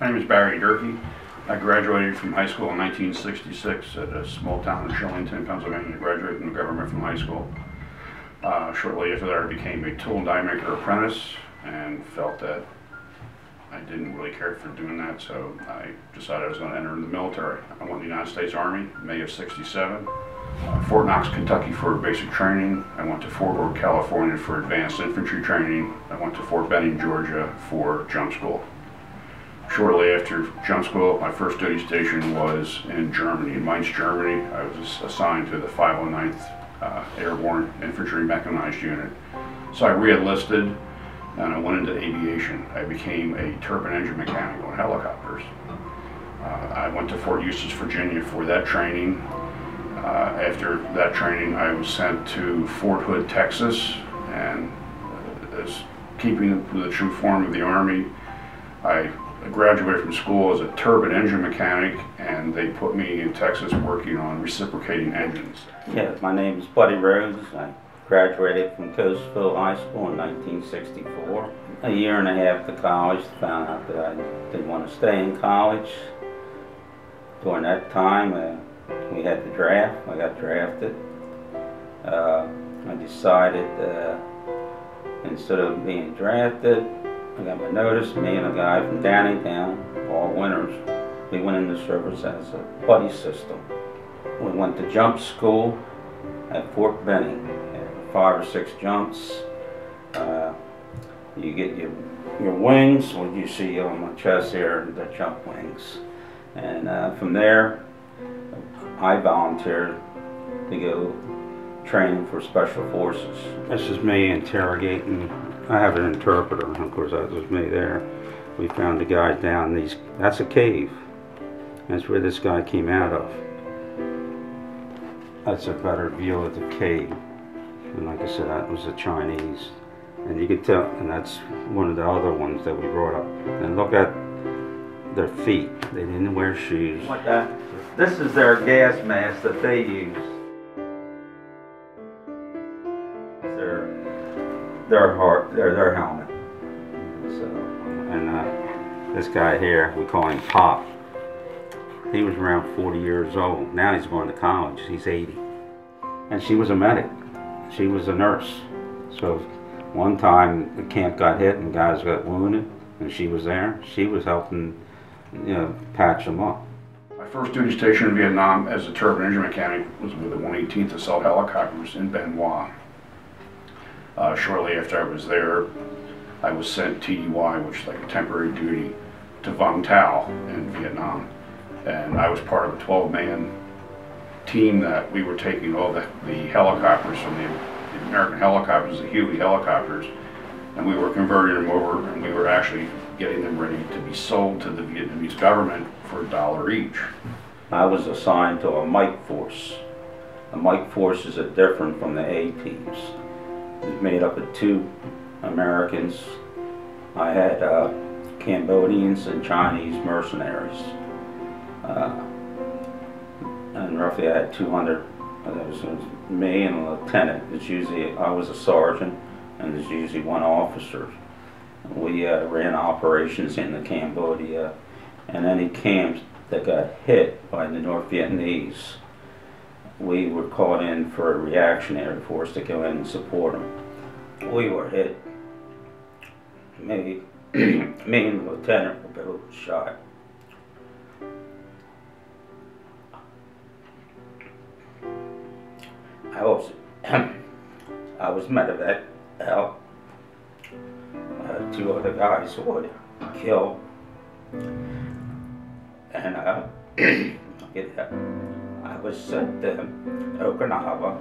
My name is Barry Durkee. I graduated from high school in 1966 at a small town in Shillington, Pennsylvania. I graduated from government from high school. Shortly after that, I became a tool and die maker apprentice and felt that I didn't really care for doing that, so I decided I was going to enter the military. I went to the United States Army, May of '67. Fort Knox, Kentucky for basic training. I went to Fort Worth, California for advanced infantry training. I went to Fort Benning, Georgia for jump school. Shortly after jump school, my first duty station was in Germany, in Mainz, Germany. I was assigned to the 509th Airborne Infantry Mechanized Unit. So I re-enlisted and I went into aviation. I became a turbine engine mechanic on helicopters. I went to Fort Eustis, Virginia for that training. After that training, I was sent to Fort Hood, Texas, and as keeping with the true form of the Army, I graduated from school as a turbine engine mechanic, and they put me in Texas working on reciprocating engines. Yeah, my name is Buddy Rhodes. I graduated from Coastville High School in 1964. A year and a half to college, found out that I didn't want to stay in college. During that time, we had the draft. I got drafted. I decided instead of being drafted, I got my notice. Me and a guy from Downingtown, Paul Winters, we went into service as a buddy system. We went to jump school at Fort Benning. 5 or 6 jumps. You get your wings, what you see on my chest here, the jump wings. And from there, I volunteered to go training for Special Forces. This is me interrogating. I have an interpreter, of course that was me there. We found the guy down these, that's a cave. That's where this guy came out of. That's a better view of the cave. And like I said, that was the Chinese. And you could tell, and that's one of the other ones that we brought up. And look at their feet. They didn't wear shoes. Like that. This is their gas mask that they use. Their helmet. So, and this guy here, we call him Pop. He was around 40 years old. Now he's going to college. He's 80. And she was a medic. She was a nurse. So one time the camp got hit and guys got wounded, and she was there. She was helping, patch them up. My first duty station in Vietnam as a turbine engine mechanic was with the 118th Assault Helicopters in Bien Hoa. Shortly after I was there, I was sent TDY, which is like a temporary duty, to Vung Tau in Vietnam. And I was part of a 12-man team that we were taking all the helicopters from the American helicopters, the Huey helicopters, and we were converting them over, and we were actually getting them ready to be sold to the Vietnamese government for $1 each. I was assigned to a Mike Force. The Mike Force is different from the A teams. It's made up of 2 Americans. I had Cambodians and Chinese mercenaries. And roughly I had 200, that was me and a lieutenant. It's usually, I was a sergeant, and there's usually 1 officer. We ran operations into Cambodia, and any camps that got hit by the North Vietnamese, we were called in for a reactionary force to go in and support them. We were hit. Me and the lieutenant were both shot. I was medevac out. 2 other guys were killed. And I was sent to Okinawa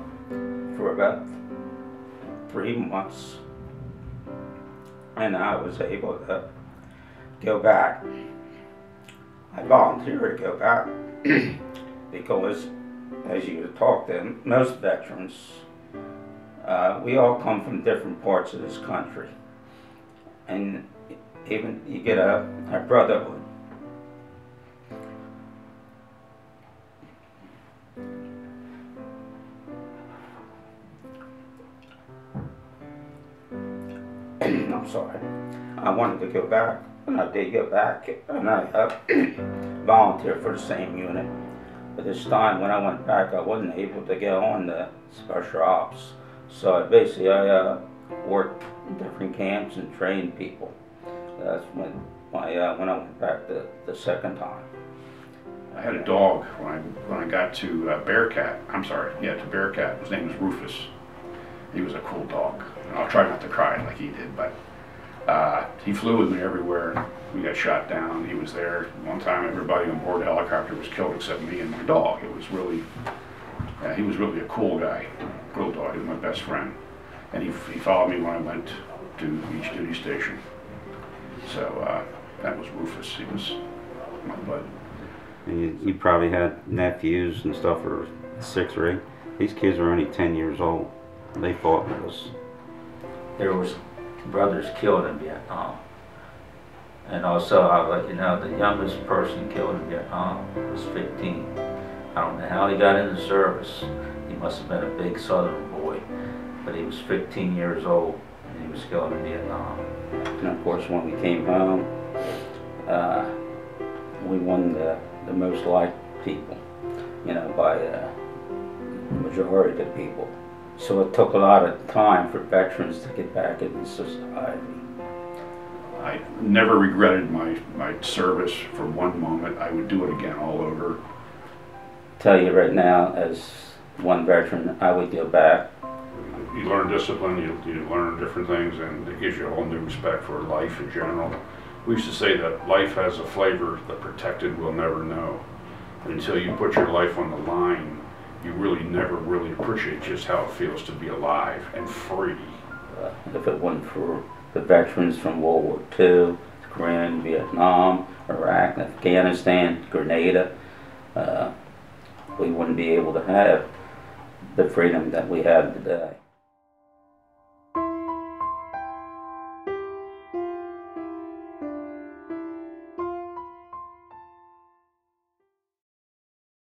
for about 3 months. And I was able to go back. I volunteered to go back because, as you talk to most veterans, we all come from different parts of this country, and even you get a brotherhood. I'm sorry. I wanted to go back and I did go back, and I volunteered for the same unit. But this time when I went back, I wasn't able to get on the special ops. So I worked in different camps and trained people. That's when I went back the second time. I had a dog when I got to Bearcat. I'm sorry, yeah, to Bearcat. His name was Rufus. He was a cool dog. And I'll try not to cry like he did, but he flew with me everywhere. We got shot down. He was there. One time, everybody on board the helicopter was killed except me and my dog. It was really, he was really a cool guy, cool dog. He was my best friend, and he followed me when I went to each duty station. So that was Rufus. He was my bud. You probably had nephews and stuff who were 6 or 8. These kids were only 10 years old. They fought with us. There was brothers killed in Vietnam. And also, I'll let you know, the youngest person killed in Vietnam was 15. I don't know how he got in the service. He must have been a big southern boy. But he was 15 years old and he was killed in Vietnam. And of course, when we came home, we won the most liked people, you know, by the majority of the people. So it took a lot of time for veterans to get back into society. I never regretted my service for one moment. I would do it again all over. Tell you right now, as one veteran, I would go back. You learn discipline, you learn different things, and it gives you a whole new respect for life in general. We used to say that life has a flavor the protected will never know. And until you put your life on the line, you really never really appreciate just how it feels to be alive and free. If it wasn't for the veterans from World War II, Korea, Vietnam, Iraq, Afghanistan, Grenada, we wouldn't be able to have the freedom that we have today.